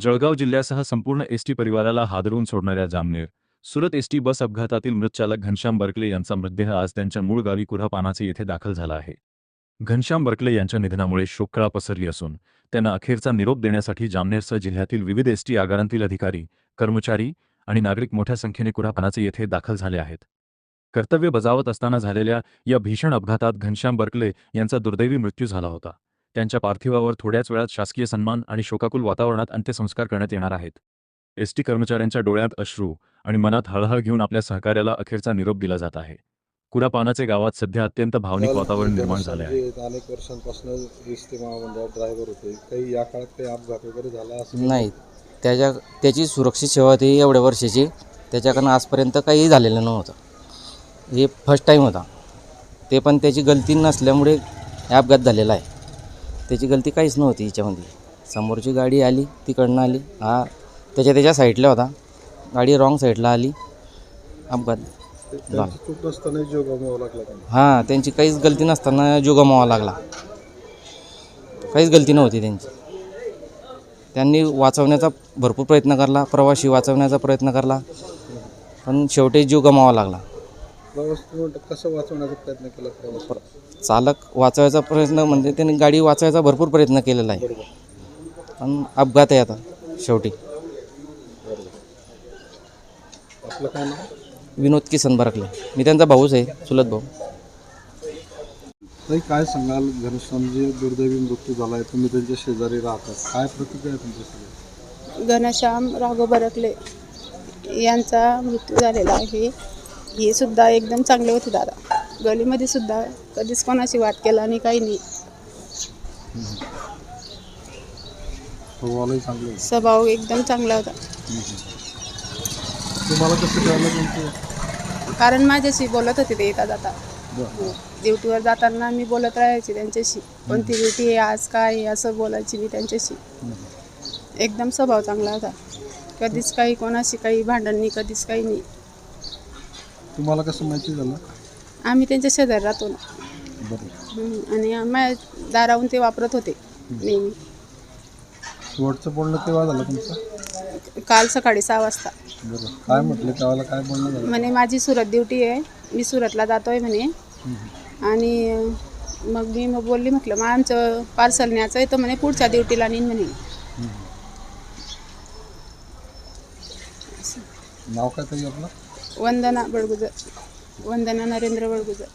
जळगाव जिल्ह्यासह संपूर्ण एसटी परिवाराला हादरवून सोडणाऱ्या जामनेर सुरत एसटी बस अपघातातील मृत चालक घनश्याम बर्कले यांचा मृतदेह आज त्यांच्या मूळ गावी कुऱ्हापानाचे येथे दाखल झाला आहे. घनश्याम बर्कले यांच्या निधनामुळे शोककळा पसरली असून त्यांना अखेरचा निरोप देण्यासाठी जामनेरसह जिल्ह्यातील विविध एसटी आगारांतील अधिकारी, कर्मचारी आणि नागरिक मोठ्या संख्येने कुऱ्हापानाचे येथे दाखल झाले आहेत. कर्तव्य बजावत असताना झालेल्या या भीषण अपघातात घनश्याम बर्कले यांचा दुर्दैवी मृत्यू झाला होता. त्यांच्या पार्थिवावर थोड्याच वेळात शासकीय सन्मान आणि शोकाकुल वातावरणात अंत्यसंस्कार करण्यात येणार आहेत. एसटी कर्मचाऱ्यांच्या डोळ्यात अश्रू आणि मनात हळहळ घेऊन आपल्या सहकार्याला अखेरचा निरोप दिला जात आहे. कुऱ्हापानाचे गावात सध्या अत्यंत भावनिक वातावरण निर्माण झाले आहे. अनेक वर्षांपासून एसटी महामंडळात ड्रायव्हर होते. काही या काळात काही अपघात वगैरे झाला असं नाही. त्याची सुरक्षित सेवा होती एवढ्या वर्षाची. त्याच्याकडनं आजपर्यंत काही झालेलं नव्हतं. हे फर्स्ट टाईम होता. ते पण त्याची गलती नसल्यामुळे अपघात झालेला आहे. त्याची गलती काहीच नव्हती याच्यामध्ये. समोरची गाडी आली, तिकडनं आली, हा त्याच्या साईडला होता, गाडी रॉंग साईडला आली, अपघात झाला. चूक नसताना जीव गमवावा लागला त्यांना. हां, त्यांची काहीच गलती नसताना जीव गमवावा लागला. काहीच गलती नव्हती त्यांची. त्यांनी वाचवण्याचा भरपूर प्रयत्न केला, प्रवासी वाचवण्याचा प्रयत्न केला, पण शेवटी जीव गमवावा लागला. कसं वाचवण्याचा प्रयत्न केला प्रवास? चालक वाचवायचा प्रयत्न म्हणजे त्यांनी गाडी वाचवायचा भरपूर प्रयत्न केलेला आहे, पण अपघात आहे आता शेवटी. आपलं काय नाव? विनोद किसन बर्कले. मी त्यांचा भाऊच आहे, चुलत भाऊ. ताई, काय सांगाल? घनश्यामजी दुर्दैवी मृत्यू झाला आहे, तुम्ही त्यांच्या शेजारी राहतात, काय प्रतिक्रिया आहे तुमच्यासाठी? घनश्याम राघव बर्कले यांचा मृत्यू झालेला आहे. हे सुद्धा एकदम चांगले होते दादा. गलीमध्ये सुद्धा कधीच कोणाची वाट केला आणि काही नाही. स्वभाव एकदम चांगला होता. तुम्हाला कसं कळलं तुमचं? कारण माझ्याशी बोलत होते ते येता जाता. ड्युटीवर जाताना मी बोलत राहायचे त्यांच्याशी. कोणती ड्युटी आहे, आज काय आहे, असं बोलायची मी त्यांच्याशी. एकदम स्वभाव चांगला होता. कधीच काही कोणाशी काही भांडण नाही, कधीच काही नाही. तुम्हाला कसं माहिती झालं? आम्ही त्यांच्या शेजारी राहतो ना. आणि माझ्या दाराहून ते वापरत होते नेहमी. शेवटचं बोलणं तेव्हा झालं तुमचं? काल सकाळी 6 वाजता. बरं, काय म्हटलं त्यावेळेला? काय बोलणं झालं? म्हणे माझी सुरत ड्युटी आहे, मी सुरतला जातोय म्हणे. आणि मग मी बोलली, म्हटलं मग आमचं पार्सल न्यायचं आहे तर म्हणे पुढच्या ड्युटीला नेईन म्हणे. नाव काय तरी आपलं? वंदना बळगुजर. वंदना नरेंद्र बळगुजर.